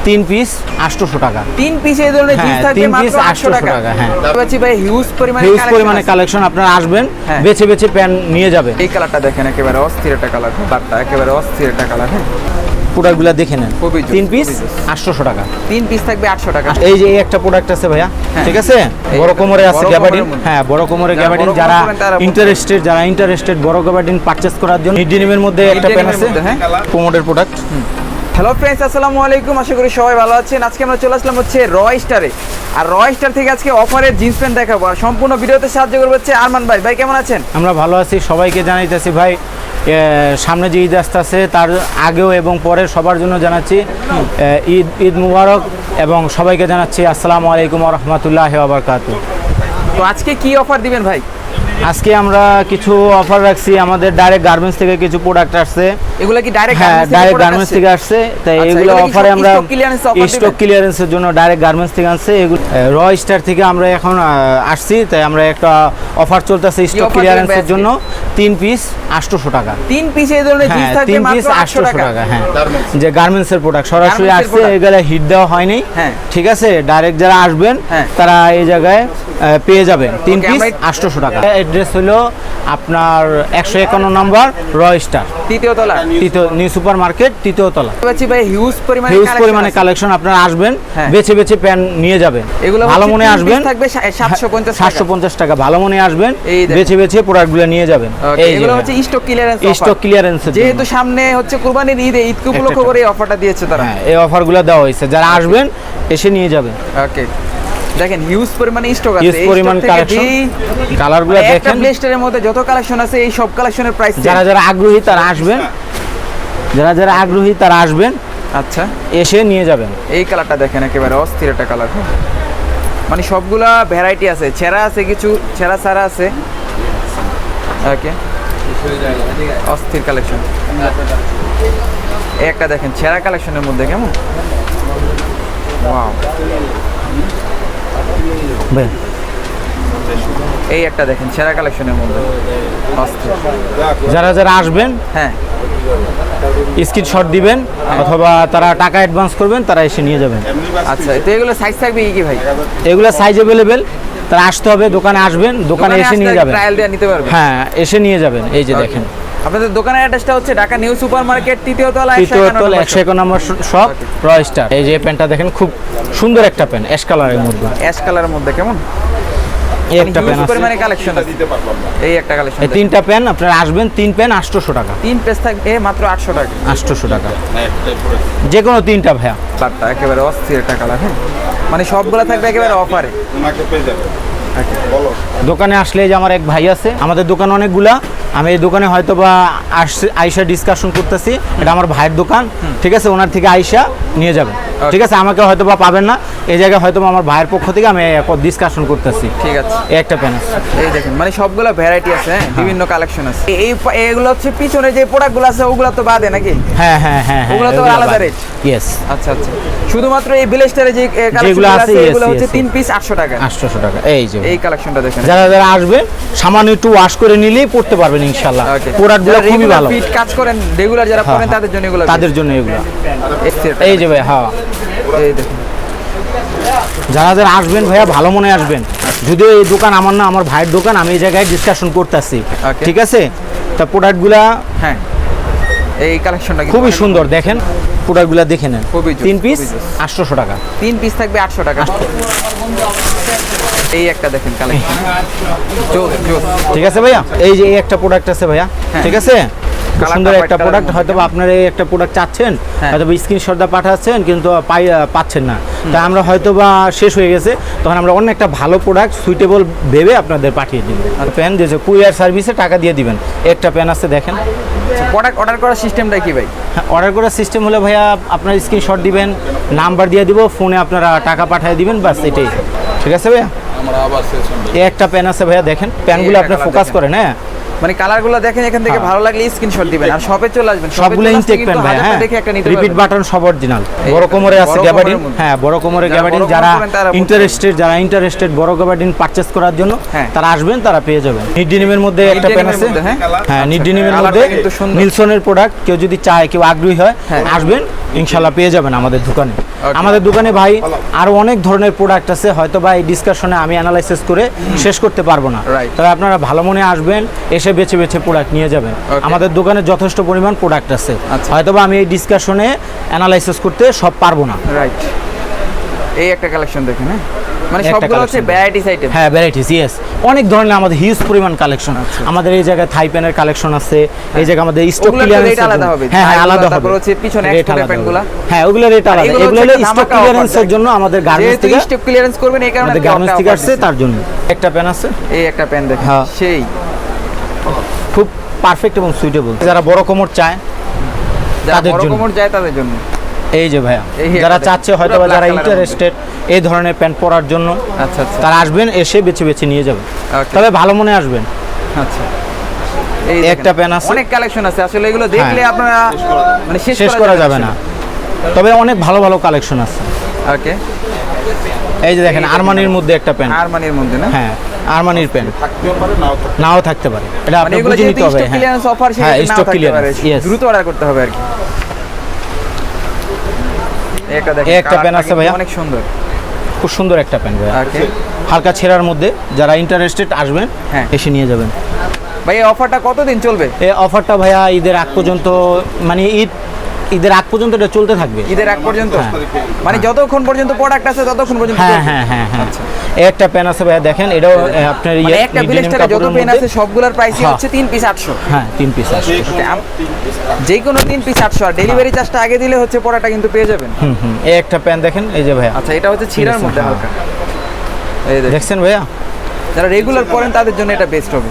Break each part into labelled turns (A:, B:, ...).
A: 3 piece 800 টাকা।
B: 3 piece এই ধরনের জিন্স থাকবে মাত্র 800 টাকা।
A: হ্যাঁ,
B: পাচ্ছি ভাই হিউজ
A: পরিমাণে কালেকশন। আপনারা আসবেন, বেছে বেছে প্যান্ট নিয়ে যাবেন।
B: এই কালারটা দেখেন, একেবারে অস্থির একটা কালার, কালারটা একেবারে অস্থির একটা কালার। হ্যাঁ,
A: প্রোডাক্টগুলো দেখে নেন। 3 পিস 800 টাকা।
B: 3 পিস থাকবে 800 টাকা।
A: এই যে এই একটা প্রোডাক্ট আছে ভাইয়া, ঠিক আছে, বড় কোমরে আছে গ্যাবার্ডিন। হ্যাঁ, বড় কোমরে গ্যাবার্ডিন। যারা ইন্টারেস্টেড বড় গ্যাবার্ডিন পারচেজ করার জন্য ডিনিমের মধ্যে একটা প্যান্ট আছে, কোমরের প্রোডাক্ট।
B: হ্যালো ফ্রেন্ডস, আসসালামু আলাইকুম। আশা করি সবাই ভালো আছেন। আজকে আমরা চলে আসলাম হচ্ছে রয় স্টারে। আর রয় স্টার থেকে আজকে অফারের জিন্স প্যান্ট দেখাবো। আর সম্পূর্ণ ভিডিওতে সাহায্য করবে হচ্ছে আরমান ভাই। ভাই কেমন আছেন?
A: আমরা ভালো আছি। সবাইকে জানাইতেছি ভাই, সামনে যে ঈদ আসতেছে তার আগেও এবং পরে সবার জন্য জানাচ্ছি ঈদ মুবারক, এবং সবাইকে জানাচ্ছি আসসালামু আলাইকুম ওয়া রাহমাতুল্লাহি ওয়া বারাকাতুহু।
B: তো আজকে কি অফার দিবেন ভাই?
A: আজকে আমরা কিছু অফার রাখছি। আমাদের ডাইরেক্ট গার্মেন্টস থেকে কিছু প্রোডাক্ট আসছে।
B: এগুলো কি ডাইরেক্ট
A: গার্মেন্টস থেকে আসছে, তাই এগুলো অফারে আমরা স্টক ক্লিয়ারেন্সের জন্য ডাইরেক্ট গার্মেন্টস থেকে আসছে। এগুলো রয় স্টার থেকে আমরা এখন আসছি, তাই আমরা একটা অফার চলতেছে স্টক ক্লিয়ারেন্সের জন্য। 3 পিস 800 টাকা।
B: 3 পিস এই ধরনের জিন্স থাকবে মাত্র 800 টাকা।
A: হ্যাঁ, যে গার্মেন্টসের প্রোডাক্ট সরাসরি আসছে, এগুলা হিট দেওয়া হয়নি। ঠিক আছে, ডাইরেক্ট যারা আসবেন তারা এই জায়গায় পেয়ে যাবেন। 3 পিস 800 টাকা। অ্যাড্রেস হলো আপনার 151 নম্বর রয় স্টার, তৃতীয় নিউ সুপার মার্কেট, তৃতীয় তলা।
B: ভাই হিউজ পরিমাণে
A: কালেকশন। আপনারা আসবেন, বেছে বেছে প্যান্ট নিয়ে যাবেন।
B: এগুলো
A: ভালো মনে আসবেন,
B: থাকবে 750
A: টাকা। ভালো মনে আসবেন, বেছে বেছে প্রোডাক্টগুলো নিয়ে যাবেন।
B: এগুলো হচ্ছে
A: স্টক ক্লিয়ারেন্স।
B: যেহেতু সামনে হচ্ছে কুরবানির ঈদ উপলক্ষ করে এই অফারটা দিয়েছে তারা।
A: এই অফারগুলো দেওয়া হয়েছে, যারা আসবেন এসে নিয়ে যাবেন।
B: ওকে, দেখেন হিউজ পরিমাণে স্টক আছে।
A: হিউজ পরিমাণ কালেকশন। কালারগুলো দেখেন,
B: একটা ব্লেস্টারের মধ্যে যত কালেকশন আছে এই সব কালেকশনের প্রাইস।
A: যারা আগ্রহী তারা আসবেন, যারা আসবেন,
B: আচ্ছা,
A: এসে নিয়ে যাবেন।
B: এই কালারটা দেখেন, একেবারে অস্থির একটা কালার। মানে সবগুলা ভ্যারাইটি আছে, ছেঁড়া আছে, কিছু ছেঁড়া ছাড়া আছে। ওকে, অস্থির কালেকশন। এই একটা দেখেন ছেঁড়া কালেকশনের মধ্যে, কেমন ওয়াও। এই একটা দেখেন ছেঁড়া কালেকশনের মধ্যে অস্থির।
A: যারা আসবেন,
B: হ্যাঁ,
A: স্ক্রিনশট দিবেন অথবা তারা টাকা অ্যাডভান্স করবেন, তারা এসে নিয়ে যাবেন।
B: আচ্ছা, তো এগুলো সাইজ থাকবে কি ভাই?
A: এগুলো সাইজ अवेलेबल। তারা আসতে হবে, দোকানে আসবেন, দোকানে এসে নিয়ে যাবেন।
B: ট্রায়াল দিয়ে নিতে পারবেন।
A: হ্যাঁ, এসে নিয়ে যাবেন। এই যে দেখেন,
B: আপনাদের দোকানের অ্যাড্রেসটা হচ্ছে ঢাকা নিউ সুপার মার্কেট, তৃতীয় তলা
A: 151 নম্বর শপ, রয় স্টার। এই যে প্যান্টটা দেখেন, খুব সুন্দর একটা প্যান্ট, অ্যাশ কালারের মধ্যে।
B: অ্যাশ কালারের মধ্যে কেমন
A: এই একটা প্যান্ট আছে।
B: পরিমাণে কালেকশন আছে। এই একটা কালেকশন,
A: এই তিনটা প্যান্ট আপনারা আসবেন। 3 প্যান্ট 800 টাকা।
B: 3 পিস থাকবে মাত্র 800 টাকা।
A: 800 টাকা যে কোনো 3টা ভাইয়া।
B: কালারটা একেবারে অস্থির একটা কালার। হ্যাঁ, মানে সবগুলা থাকবে একেবারে অফারে।
A: দোকানে আসলে যে আমার এক ভাই আছে, আমাদের দোকানে অনেকগুলা, আমি এই দোকানে হয়তো বা আইসা ডিসকাশন করতেছি, এটা আমার ভাইয়ের দোকান, ঠিক আছে, ওনার থেকে আইসা নিয়ে যাবেন। ঠিক আছে, আমাকে হয়তো বা পাবেন না, এই জায়গায় হয়তো আমার ভাইয়ের পক্ষ থেকে আমি ডিসকাশন করতেছি।
B: ঠিক আছে,
A: এই একটা প্যান আছে।
B: এই দেখেন, মানে সবগুলা ভ্যারাইটি আছে, বিভিন্ন কালেকশন আছে। এইগুলো হচ্ছে পিছনে যে প্রোডাক্টগুলো আছে ওগুলো তো বাদে নাকি?
A: হ্যাঁ,
B: ওগুলো তো আলাদা রেট।
A: ইয়েস।
B: আচ্ছা, শুধুমাত্র এই ব্লেস্টারে যে কালেকশনগুলো আছে এগুলো হচ্ছে 3 পিস 800 টাকা।
A: 800 টাকা। এই যে
B: এই কালেকশনটা দেখেন।
A: যারা আসবে সামান্য একটু ওয়াশ করে নিলেই পড়তে পারবেন ইনশাআল্লাহ। প্রোডাক্টগুলো খুবই ভালো।
B: ফিট কাজ করেন, রেগুলার যারা করেন তাদের জন্য এগুলো। এই যে ভাই, হ্যাঁ, এই দেখুন,
A: যারা আসবেন ভাইয়া ভালো মনে আসবেন। যদিও এই দোকান আমার না, আমার ভাইয়ের দোকান, আমি এই জায়গায় ডিসকাশন করতেছি। ঠিক আছে, তা প্রোডাক্টগুলা, হ্যাঁ,
B: এই কালেকশনটা
A: খুবই সুন্দর। দেখেন প্রোডাক্টগুলা দেখে নেন। 3 পিস 800 টাকা।
B: 3 পিস থাকবে 800 টাকা। এই একটা দেখেন কালেকশন,
A: ঠিক আছে ভাইয়া। এই যে এই একটা প্রোডাক্ট আছে ভাইয়া, ঠিক আছে, সুন্দর একটা প্রোডাক্ট। হয়তো আপনারা এই একটা প্রোডাক্ট চাচ্ছেন, হয়তো স্ক্রিনশট দিয়ে পাঠাচ্ছেন, কিন্তু পাচ্ছেন না, তাই আমরা হয়তো বা শেষ হয়ে গেছে, তখন আমরা অন্য একটা ভালো প্রোডাক্ট সুইটেবল ভেবে আপনাদের পাঠিয়ে দিব। আর প্যান দিয়েছে, কুরিয়ার সার্ভিসে টাকা দিয়ে দিবেন। একটা প্যান আছে দেখেন।
B: প্রোডাক্ট অর্ডার করার সিস্টেমটা কি ভাই?
A: হ্যাঁ, অর্ডার করার সিস্টেম হলো ভাইয়া, আপনার স্ক্রিনশট দিবেন, নাম্বার দিয়ে দিব, ফোনে আপনারা টাকা পাঠিয়ে দিবেন, বাস এটাই। ঠিক আছে ভাইয়া। এই একটা প্যান আছে ভাইয়া, দেখেন প্যানগুলো আপনি ফোকাস করেন। হ্যাঁ,
B: মানে কালারগুলো দেখেন এখান থেকে ভালো লাগলে স্ক্রিনশট দিবেন আর শপে চলে আসবেন।
A: সবগুলো ইনটেক পেন ভাই, হ্যাঁ
B: দেখে একটা নিতে
A: রিপিট বাটন সব অরিজিনাল। বড় কোমরে আছে
B: বড়
A: গ্যাবার্ডিন,
B: কোমরের মধ্যে।
A: হ্যাঁ বড় কোমরে
B: যারা
A: গ্যাবার্ডিন,
B: বড় কোমর
A: যারা
B: করেন তারা
A: ইন্টারেস্টেড বড় গ্যাবার্ডিন পারচেজ করার জন্য
B: হ্যাঁ।
A: তারা আসবেন, তারা পেয়ে যাবেন। নিড ডেনিমের মধ্যে একটা পেন
B: ডেনিমের
A: আছে,
B: মধ্যে, হ্যাঁ?
A: হ্যাঁ নিড
B: আচ্ছা,
A: ডেনিমের
B: কালারটা
A: মধ্যে
B: কিন্তু সুন্দর।
A: নিলসনের প্রোডাক্ট কেউ যদি চায়, কেউ আগ্রহী হয়
B: হ্যাঁ।
A: আসবেন, ইনশাআল্লাহ পেয়ে যাবেন আমাদের দোকানে। আমাদের দোকানে ভাই আরো অনেক ধরনের প্রোডাক্ট আছে, হয়তো বা এই ডিসকাশনে আমি অ্যানালাইসিস করে শেষ করতে পারবো না।
B: Right.
A: তবে আপনারা ভালো মনে আসবেন, এসে বেছে বেছে প্রোডাক্ট নিয়ে যাবেন।
B: Okay.
A: আমাদের দোকানে যথেষ্ট পরিমাণ প্রোডাক্ট আছে,
B: আচ্ছা।
A: হয়তো বা আমি এই ডিসকাশনে অ্যানালাইসিস করতে সব পারবো না।
B: রাইট। এই একটা কালেকশন দেখেন, হ্যাঁ মানে
A: একটা
B: সবগুলো হচ্ছে
A: collection।
B: Varieties item.
A: হ্যাঁ ভ্যারাইটিস, ইয়েস অনেক ধরনের আমাদের হিউজ পরিমাণ কালেকশন। আমাদের এই জায়গায় থাই পেনের কালেকশন আছে, এই জায়গায় আমাদের স্টক
B: ওগুলোর তো
A: ক্লিয়ারেন্স
B: rate আলাদা হবে।
A: হ্যাঁ হ্যাঁ
B: থাইগুলো,
A: আলাদা হবে।
B: তারপর হচ্ছে পিছনে
A: Rate
B: export
A: আলাদা
B: পেনগুলা।
A: হবে। হ্যাঁ ওগুলো রেট আলাদা,
B: এগুলো
A: এগুলো
B: হচ্ছে
A: হলো স্টক
B: ধামাকা
A: ক্লিয়ারেন্সের
B: offer
A: জন্য আমাদের গার্মেন্টস থেকে,
B: স্টক ক্লিয়ারেন্স করবেন এই কারণে
A: আমাদের গার্মেন্টস থেকে আসছে তার জন্য। একটা পেন আছে,
B: এই একটা পেন দেখেন,
A: হ্যাঁ।
B: সেই
A: খুব পারফেক্ট এবং সুইটেবল, যারা বড় কোমর চায়
B: যারা
A: তাদের
B: বড়
A: জন্য।
B: কোমর যায় তাদের জন্য।
A: এই যে ভাইয়া,
B: এই
A: যারা
B: একটা
A: চাচ্ছে
B: দেখেন,
A: হয়তো
B: পুরো
A: বা যারা
B: black colour-এর
A: ইন্টারেস্টেড এই ধরনের প্যান্ট পরার জন্য,
B: আচ্ছা আচ্ছা
A: তারা আসবেন, এসে বেছে বেছে নিয়ে যাবেন।
B: Okay.
A: তবে ভালো মনে আসবেন।
B: আচ্ছা। এই
A: একটা
B: দেখেন,
A: পেন আছে,
B: অনেক কালেকশন আছে আসলে, এগুলো দেখলে
A: হ্যাঁ।
B: আপনারা মানে
A: শেষ করা যাবে না, তবে অনেক ভালো ভালো কালেকশন আছে।
B: ওকে।
A: এই যে দেখেন আরমানির মধ্যে একটা পেন,
B: আরমানির মধ্যে না,
A: হ্যাঁ আরমানির পেন নাও থাকতে পারে, এটা
B: মানে
A: আপনি
B: এগুলো
A: বুঝে
B: যেহেতু
A: নিতে হবে।
B: স্টক ক্লিয়ারেন্স অফার
A: হ্যাঁ
B: সেটা নাও
A: স্টক
B: থাকতে পারে,
A: ক্লিয়ারেন্স, ইয়েস।
B: দ্রুত অর্ডার করতে হবে আর কি। এই একটা দেখেন,
A: এই একটা পেন
B: কালারটা
A: আছে ভাইয়া।
B: কিন্তু অনেক সুন্দর।
A: খুব সুন্দর একটা পেন ভাইয়া,
B: ওকে
A: হালকা ছেঁড়ার মধ্যে, যারা ইন্টারেস্টেড আসবেন
B: হ্যাঁ।
A: এসে নিয়ে যাবেন।
B: ভাই এই অফারটা কতদিন চলবে?
A: এই অফারটা ভাইয়া ঈদের আগ পর্যন্ত, মানে ঈদের আগ পর্যন্ত এটা চলতে থাকবে।
B: ঈদের আগ পর্যন্ত,
A: হ্যাঁ।
B: মানে যতক্ষণ পর্যন্ত প্রোডাক্ট আছে ততক্ষণ পর্যন্ত
A: হ্যাঁ
B: চলবে?
A: হ্যাঁ হ্যাঁ হ্যাঁ এই একটা পেন আছে ভাইয়া, দেখেন এটাও আপনার
B: মানে একটা ব্লেস্টারে যত পেন আছে সবগুলোর প্রাইসই
A: হ্যাঁ।
B: হচ্ছে 3 পিস 800।
A: হ্যাঁ 3 পিস আছে।
B: যে কোনো 3 পিস 800, আর ডেলিভারি চার্জটা আগে দিলে হচ্ছে পড়াটা কিন্তু পেয়ে যাবেন।
A: এই একটা পেন দেখেন, এই যে ভাইয়া,
B: আচ্ছা, এটা হচ্ছে ছিঁড়ার মধ্যে
A: হ্যাঁ।
B: হালকা। এই দেখেন,
A: দেখছেন ভাইয়া,
B: যারা রেগুলার পরেন তাদের জন্য এটা বেস্ট হবে।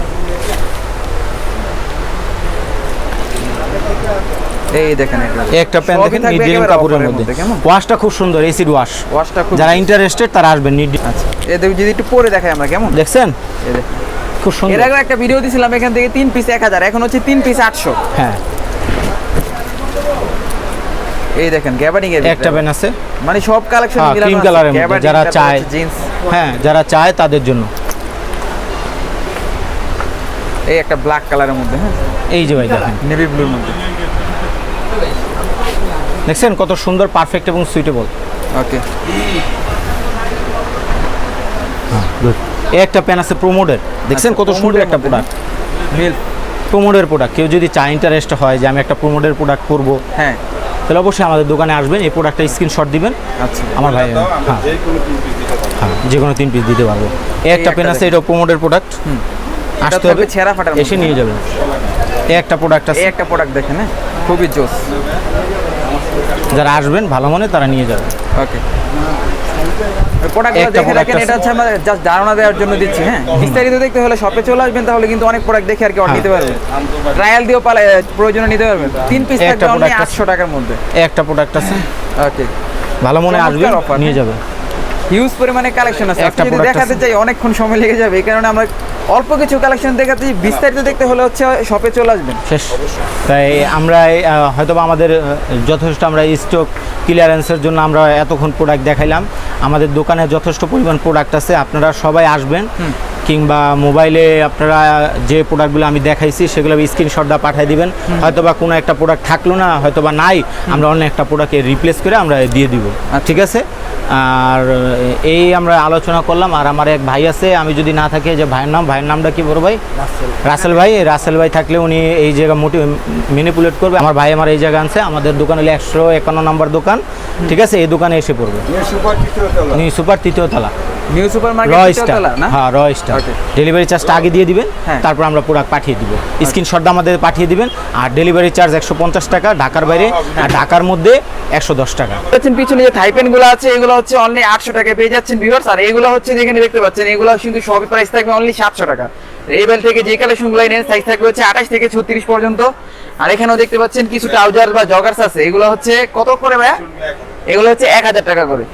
B: এই দেখেন,
A: এই একটা পেন
B: সবই
A: দেখেন
B: থাকবে
A: নিড
B: একেবারে
A: কাপড়ের
B: offer-এর
A: মধ্যে,
B: কেমন?
A: ওয়াশটা খুব সুন্দর, এসিড ওয়াশ।
B: ওয়াশটা খুব,
A: যারা ইন্টারেস্টেড তারা আসবেন নিড।
B: আচ্ছা এই দেখুন, যদি একটু পরে দেখাই আমরা কেমন।
A: দেখছেন
B: এই দেখুন,
A: খুব
B: এর
A: সুন্দর।
B: আগে একটা ভিডিও দিছিলাম এখান থেকে 3 পিস 1000, এখন হচ্ছে 3 পিস 800।
A: হ্যাঁ
B: এই দেখেন গ্যাবার্ডিং এর
A: একটা পেন আছে,
B: মানে সব কালেকশন
A: হ্যাঁ,
B: মিলানো
A: cream
B: আছে।
A: colour-এর মধ্যে,
B: Gabardine,
A: যারা
B: তারপর
A: চায়।
B: হচ্ছে জিন্স।
A: হ্যাঁ যারা চায় তাদের জন্য।
B: এই একটা ব্ল্যাক কালারের মধ্যে, হ্যাঁ
A: এই যে ভাই দেখেন,
B: নেভি ব্লুর মধ্যে।
A: দেখছেন কত সুন্দর, পারফেক্ট এবং সুইটেবল।
B: ওকে,
A: এই একটা পেন আছে প্রোমোডের, দেখছেন কত সুন্দর একটা প্রোডাক্ট,
B: মিল,
A: প্রোমোডের প্রোডাক্ট। কেউ যদি চায়, ইন্টারেস্ট হয় যে আমি একটা প্রোমোডের প্রোডাক্ট করবো,
B: হ্যাঁ
A: তাহলে অবশ্যই আমাদের দোকানে আসবেন, এই প্রোডাক্টটা স্ক্রিনশট দিবেন,
B: আচ্ছা
A: আমার ভাই হ্যাঁ হ্যাঁ যে কোনো 3 পিস দিতে পারবো। এই একটা পেন আছে, এটা প্রোমোডের প্রোডাক্ট, আসতে হবে,
B: ছেঁড়া ফাটার
A: এসে নিয়ে যাবেন। এই একটা প্রোডাক্ট আছে,
B: এই একটা প্রোডাক্ট দেখেন, হ্যাঁ খুবই জোস।
A: যারা আসবেন ভালো মনে তারা নিয়ে যাবেন।
B: ওকে, প্রোডাক্টগুলো
A: একটা
B: দেখে
A: product
B: রাখেন,
A: আছে।
B: এটা হচ্ছে আমরা জাস্ট ধারণা দেওয়ার জন্য দিচ্ছি, হ্যাঁ বিস্তারিত দেখতে হলে শপে চলে আসবেন, তাহলে কিন্তু অনেক প্রোডাক্ট দেখে আর কি অর্ডার
A: হ্যাঁ।
B: নিতে পারবেন, ট্রায়াল দিয়েও পালে প্রয়োজনে নিতে পারবেন। 3 পিস
A: এই
B: থাকবে
A: একটা
B: অনলি
A: product আছে।
B: 800 টাকার মধ্যে।
A: এই একটা প্রোডাক্ট আছে,
B: ওকে,
A: ভালো মনে আসবেন,
B: চমৎকার offer,
A: নিয়ে
B: হ্যাঁ।
A: যাবেন।
B: হিউজ পরিমাণে কালেকশন আছে,
A: একটা
B: আপনি যদি
A: product
B: দেখাতে
A: আছে।
B: চাই অনেকক্ষণ সময় লেগে যাবে, এই কারণে আমরা অল্প কিছু কালেকশন দেখাতে, বিস্তারিত দেখতে হলে হচ্ছে শপে চলে আসবেন।
A: শেষ, তাই আমরা হয়তো বা আমাদের যথেষ্ট আমরা স্টক ক্লিয়ারেন্সের জন্য আমরা এতক্ষণ প্রোডাক্ট দেখাইলাম। আমাদের দোকানে যথেষ্ট পরিমাণ প্রোডাক্ট আছে, আপনারা সবাই আসবেন, কিংবা মোবাইলে আপনারা যে প্রোডাক্টগুলো আমি দেখাইছি সেগুলো স্ক্রিনশট দিয়ে পাঠিয়ে দিবেন। হয়তো বা কোনো একটা প্রোডাক্ট থাকলো না, হয়তো বা নাই, আমরা অন্য একটা প্রোডাক্টে রিপ্লেস করে আমরা দিয়ে দিব, ঠিক আছে। আর এই আমরা আলোচনা করলাম। আর আমার এক ভাই আছে, আমি যদি না থাকি, যে ভাইয়ের নামটা কি বড় ভাই? রাসেল ভাই। রাসেল ভাই থাকলে উনি এই জায়গা ম্যানিপুলেট করবে। আমার ভাই আমার এই জায়গা আনছে, আমাদের দোকান হলে 151 নম্বর দোকান, ঠিক আছে। এই দোকানে এসে পড়বে, নিউ সুপার 3য় তলা,
B: নিউ সুপার
A: র
B: মার্কেট
A: স্টার,
B: না?
A: হ্যাঁ র স্টার।
B: Okay.
A: ডেলিভারি চার্জটা আগে দিয়ে দিবেন,
B: হ্যাঁ।
A: তারপর আমরা প্রোডাক্ট পাঠিয়ে দিব। স্ক্রিনশট আমাদের পাঠিয়ে দিবেন, আর ডেলিভারি চার্জ 150 টাকা ঢাকার বাইরে, আর ঢাকার মধ্যে 110 টাকা।
B: দেখছেন পিছনে যে থাইপেন গুলো আছে, এগুলো হচ্ছে অনলি 800 টাকায় পেয়ে যাচ্ছেন ভিউয়ার্স। আর এগুলো হচ্ছে যেখানে দেখতে পাচ্ছেন, এগুলো কিন্তু সবই প্রাইস থাকবে অনলি 700 টাকা। এই বেল থেকে যে কালেকশন গুলো নেন, সাইজ থাকবে হচ্ছে 28 থেকে 36 পর্যন্ত। আর এখানেও দেখতে পাচ্ছেন কিছু ট্রাউজার বা জগার্স আছে, এগুলো হচ্ছে কত করে ভাই? এগুলো হচ্ছে 1000 টাকা করে।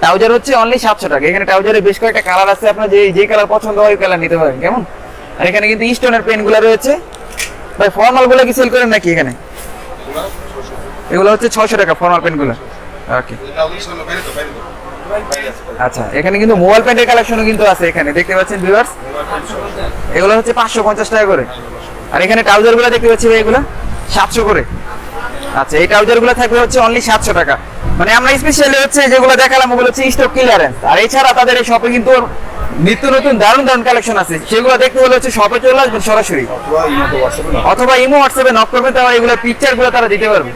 B: ট্রাউজার হচ্ছে অনলি 700 টাকা। এখানে ট্রাউজারের বেশ কয়েকটা কালার আছে, আপনার যে কালার পছন্দ হয় ওই কালার নিতে পারেন, কেমন? আর এখানে কিন্তু স্টোনের পেনগুলো রয়েছে। ভাই ফর্মাল গুলো কি সেল করেন নাকি এখানে? এগুলো হচ্ছে 600 টাকা ফর্মাল পেনগুলো। ওকে, আচ্ছা এখানে কিন্তু মোবাইল প্যান্টের কালেকশনও কিন্তু আছে, এখানে দেখতে পাচ্ছেন ভিউয়ার্স। এগুলো হচ্ছে 550 টাকা করে। আর এখানে ট্রাউজার গুলো দেখতে পাচ্ছি ভাই, এগুলো 700 করে। আচ্ছা এই ট্রাউজার গুলো থাকবে হচ্ছে অনলি 700 টাকা। মানে আমরা স্পেশালি হচ্ছে যেগুলো দেখালাম ওগুলো হচ্ছে স্টক ক্লিয়ারেন্স। আর এছাড়া তাদের এই শপে কিন্তু নিত্য নতুন দারুণ দারুণ কালেকশন আছে, সেগুলো দেখতে হলে হচ্ছে শপে চলে আসবেন সরাসরি, অথবা ইমো হোয়াটসঅ্যাপে নক করবেন, তাহলে এগুলো পিকচার গুলো তারা দিতে পারবে।